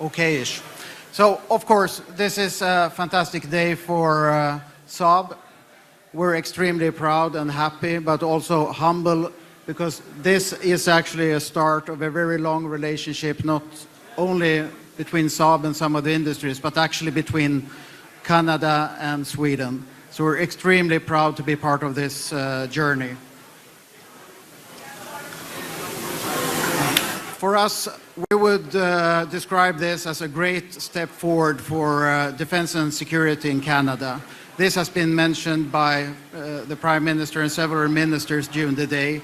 okay-ish. So, of course, this is a fantastic day for Saab. We're extremely proud and happy, but also humble, because this is actually a start of a very long relationship, not only between Saab and some of the industries, but actually between Canada and Sweden. So we're extremely proud to be part of this journey. For us, we would describe this as a great step forward for defense and security in Canada. This has been mentioned by the Prime Minister and several ministers during the day.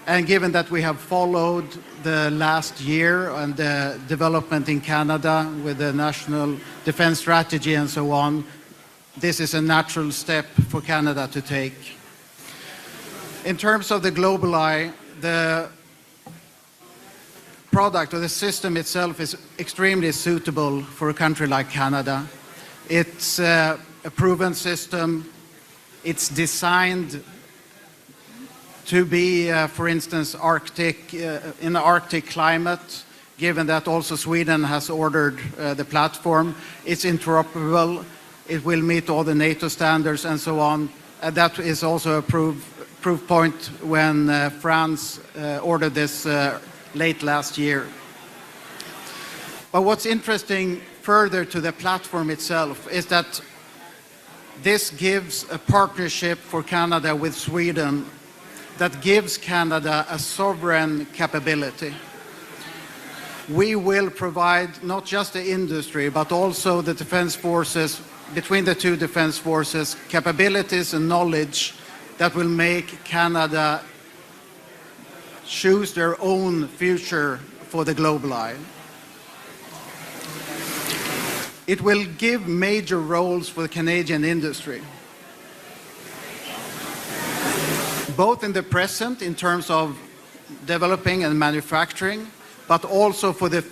And given that we have followed the last year and the development in Canada with the National Defense Strategy and so on, this is a natural step for Canada to take. In terms of the GlobalEye, the product or the system itself is extremely suitable for a country like Canada. It's a proven system. It's designed to be, for instance, in the Arctic climate, given that also Sweden has ordered the platform. It's interoperable. It will meet all the NATO standards and so on. And that is also a proof point when France ordered this late last year. But what's interesting further to the platform itself is that this gives a partnership for Canada with Sweden that gives Canada a sovereign capability. We will provide not just the industry, but also the defense forces, between the two defense forces, capabilities and knowledge that will make Canada choose their own future for the GlobalEye. It will give major roles for the Canadian industry, both in the present in terms of developing and manufacturing, but also for the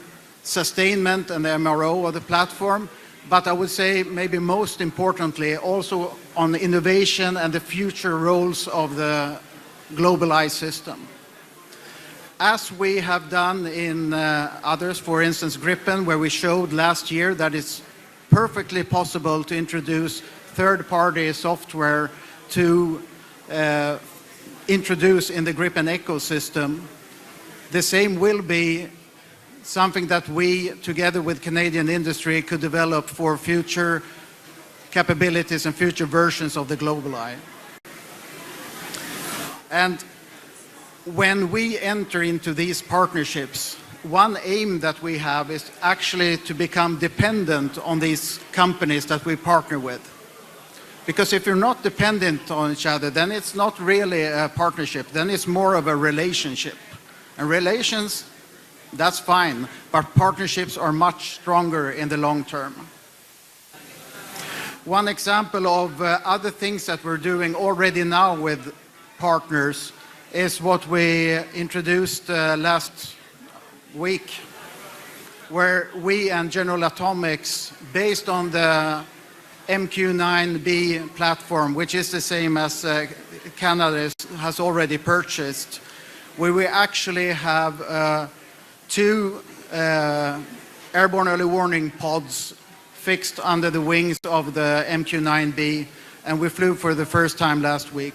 sustainment and the MRO of the platform. But I would say maybe most importantly also on the innovation and the future roles of the GlobalEye system. As we have done in others, for instance Gripen, where we showed last year that it's perfectly possible to introduce third-party software to introduce in the Gripen ecosystem. The same will be something that we, together with Canadian industry, could develop for future capabilities and future versions of the GlobalEye. And when we enter into these partnerships, one aim that we have is actually to become dependent on these companies that we partner with. Because if you're not dependent on each other, then it's not really a partnership, then it's more of a relationship. And relations, that's fine, but partnerships are much stronger in the long term. One example of other things that we're doing already now with partners is what we introduced last week, where we and General Atomics, based on the MQ-9B platform, which is the same as Canada has already purchased, where we actually have two airborne early warning pods fixed under the wings of the MQ-9B, and we flew for the first time last week.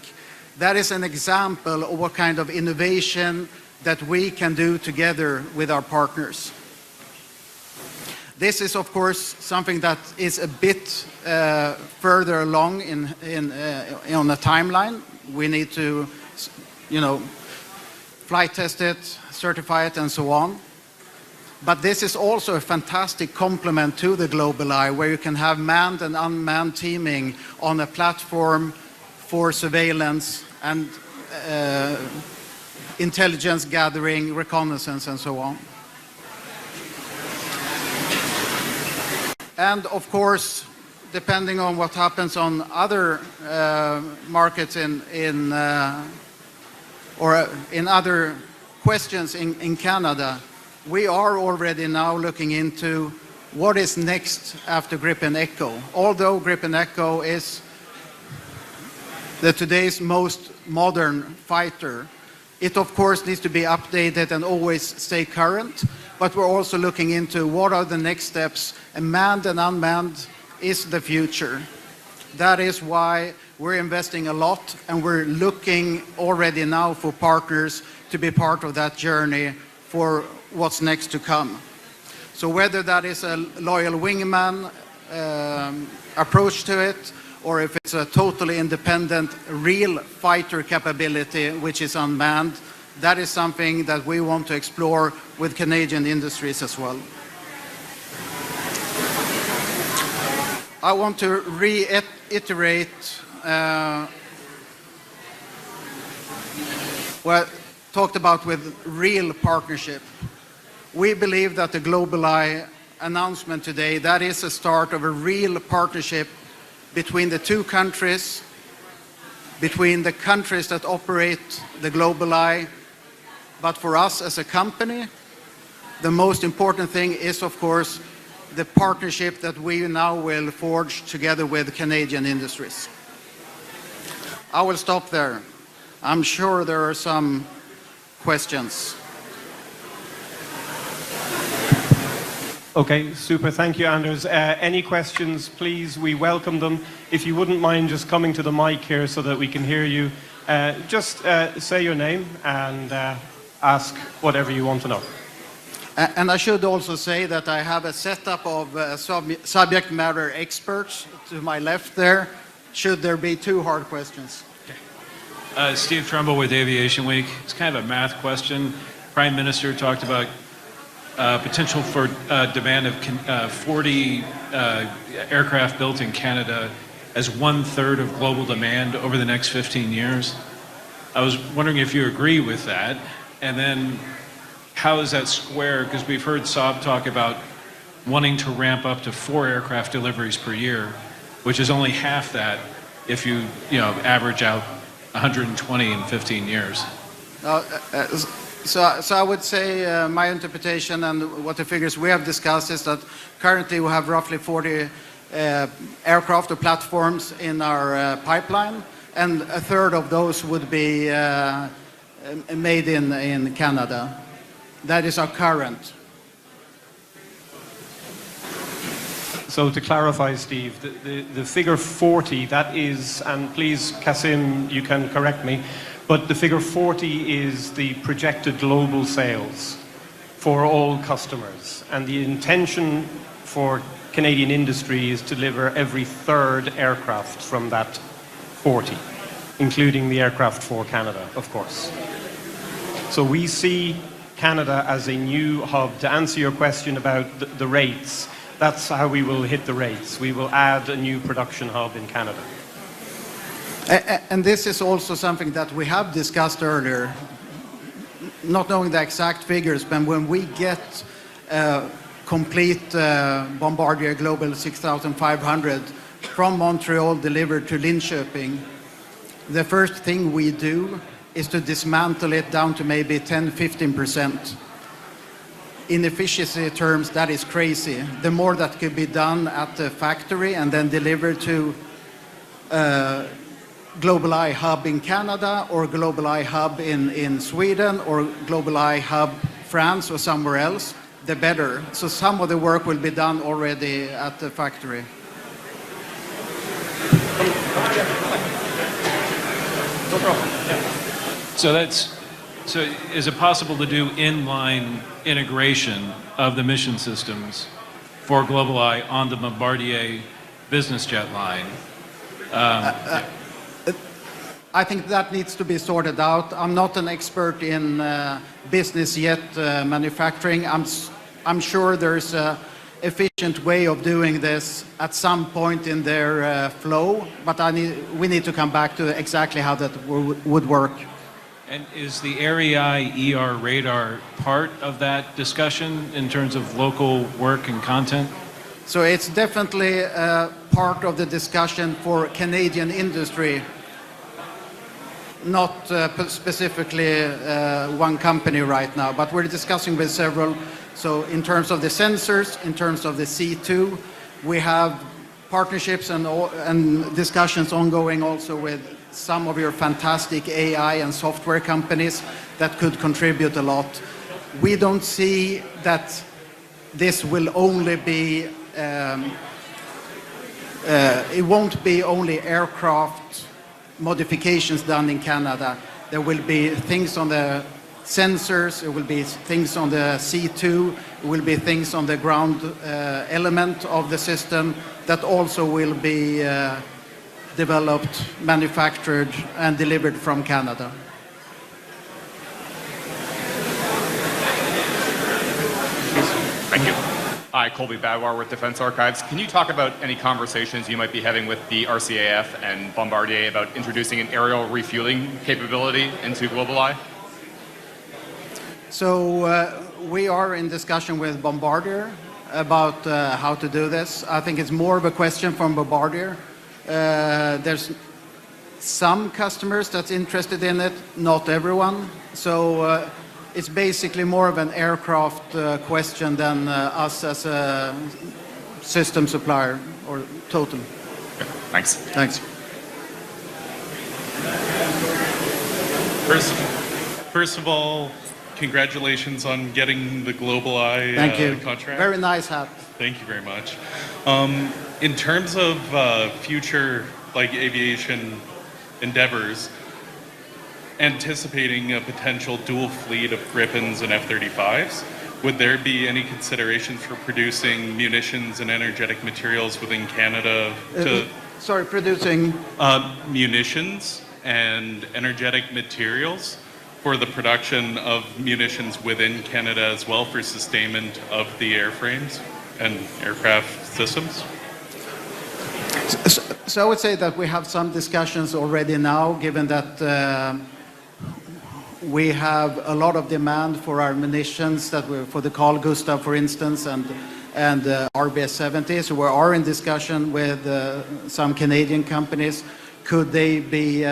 That is an example of what kind of innovation that we can do together with our partners. This is, of course, something that is a bit further along on the timeline. We need to, flight test it, certify it, and so on. But this is also a fantastic complement to the GlobalEye, where you can have manned and unmanned teaming on a platform for surveillance and intelligence gathering, reconnaissance, and so on. And of course, depending on what happens on other markets or in other questions in Canada, we are already now looking into what is next after Gripen Echo. Although Gripen Echo is today's most modern fighter, it of course needs to be updated and always stay current. but we're also looking into what are the next steps. And manned and unmanned is the future. That is why we're investing a lot, and we're looking already now for partners to be part of that journey for what's next to come. So whether that is a loyal wingman approach to it, or if it's a totally independent, real fighter capability, which is unmanned, that is something that we want to explore with Canadian industries as well. I want to reiterate what talked about with real partnership. We believe that the GlobalEye announcement today, that is a start of a real partnership between the two countries, between the countries that operate the GlobalEye. But for us as a company, the most important thing is, of course, the partnership that we now will forge together with Canadian industries. I will stop there. I'm sure there are some questions. Okay, super. Thank you, Anders. Any questions, please? We welcome them. If you wouldn't mind just coming to the mic here so that we can hear you. Just say your name and ask whatever you want to know. And I should also say that I have a setup of subject matter experts to my left there, should there be two hard questions. Okay. Steve Trumbull with Aviation Week. It's kind of a math question. Prime Minister talked about potential for demand of 40 aircraft built in Canada as 1/3 of global demand over the next 15 years. I was wondering if you agree with that, and then how is that square? Because we've heard Saab talk about wanting to ramp up to 4 aircraft deliveries per year, which is only half that if you average out 120 in 15 years. So I would say my interpretation and what the figures we have discussed is that currently we have roughly 40 aircraft or platforms in our pipeline, and 1/3 of those would be made in Canada. That is our current. So to clarify, Steve, the figure 40, that is, and please, Kasim, you can correct me, but the figure 40 is the projected global sales for all customers. And the intention for Canadian industry is to deliver every 3rd aircraft from that 40, including the aircraft for Canada, of course. So we see Canada as a new hub. To answer your question about the rates, that's how we will hit the rates. We will add a new production hub in Canada. And this is also something that we have discussed earlier, not knowing the exact figures, but when we get complete Bombardier Global 6500 from Montreal delivered to Linköping, the first thing we do is to dismantle it down to maybe 10-15%. In efficiency terms, that is crazy. The more that could be done at the factory and then delivered to GlobalEye hub in Canada, or GlobalEye hub in Sweden, or GlobalEye hub France or somewhere else, the better. So some of the work will be done already at the factory. No problem. Yeah. So is it possible to do inline integration of the mission systems for GlobalEye on the Bombardier business jet line? I think that needs to be sorted out. I'm not an expert in business jet manufacturing. I'm sure there's an efficient way of doing this at some point in their flow, but we need to come back to exactly how that would work. And is the AREI ER radar part of that discussion in terms of local work and content? So it's definitely part of the discussion for Canadian industry, not specifically one company right now, but we're discussing with several. So in terms of the sensors, in terms of the C2, we have partnerships and discussions ongoing also with some of your fantastic AI and software companies that could contribute a lot. we don't see that this will only be, it won't be only aircraft modifications done in Canada. There will be things on the sensors, it will be things on the C2, it will be things on the ground element of the system that also will be developed, manufactured, and delivered from Canada. Thank you. Hi, Colby Badwar with Defense Archives. Can you talk about any conversations you might be having with the RCAF and Bombardier about introducing an aerial refueling capability into GlobalEye? So we are in discussion with Bombardier about how to do this. I think it's more of a question from Bombardier. There's some customers that's interested in it, not everyone. So it's basically more of an aircraft question than us as a system supplier or total. Okay, thanks. Thanks. First of all, congratulations on getting the GlobalEye Thank you. contract. Very nice hat. Thank you very much. In terms of future aviation endeavors, anticipating a potential dual fleet of Gripens and F-35s, would there be any consideration for producing munitions and energetic materials within Canada to Sorry, producing. munitions and energetic materials for the production of munitions within Canada as well for sustainment of the airframes and aircraft systems? So I would say that we have some discussions already now, given that we have a lot of demand for our munitions that we for the Carl Gustav, for instance, and RBS-70. So we are in discussion with some Canadian companies. Could they be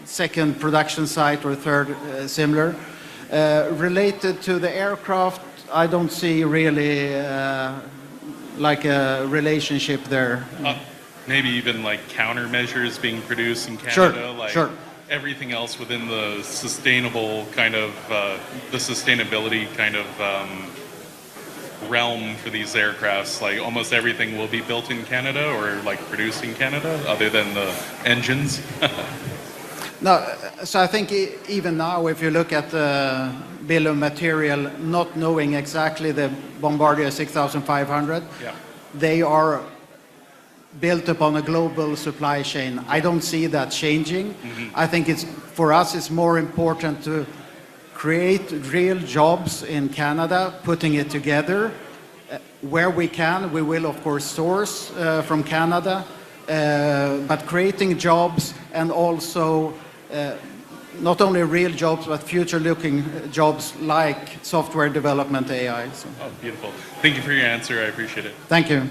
second production site or third similar? Related to the aircraft, I don't see really like a relationship there. Maybe even like countermeasures being produced in Sure, Canada, like sure. everything else within the sustainable kind of the sustainability kind of realm for these aircrafts. Like almost everything will be built in Canada or like produced in Canada, other than the engines. No, so I think even now, if you look at the bill of material, not knowing exactly the Bombardier 6500, Yeah. they are built upon a global supply chain. I don't see that changing. I think it's for us, it's more important to create real jobs in Canada, putting it together. Where we can, we will of course source from Canada, but creating jobs and also not only real jobs, but future-looking jobs like software development, AI. So. Oh, beautiful. Thank you for your answer. I appreciate it. Thank you.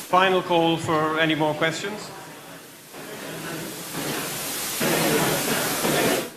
Final call for any more questions?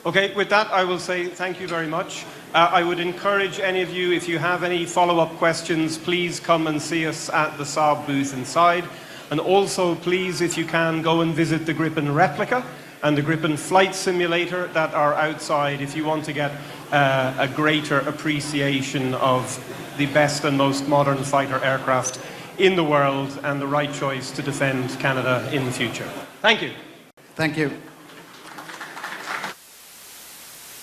Okay, with that, I will say thank you very much. I would encourage any of you, if you have any follow-up questions, please come and see us at the Saab booth inside. And also, please, if you can, go and visit the Gripen replica and the Gripen flight simulator that are outside if you want to get a greater appreciation of the best and most modern fighter aircraft in the world and the right choice to defend Canada in the future. Thank you. Thank you.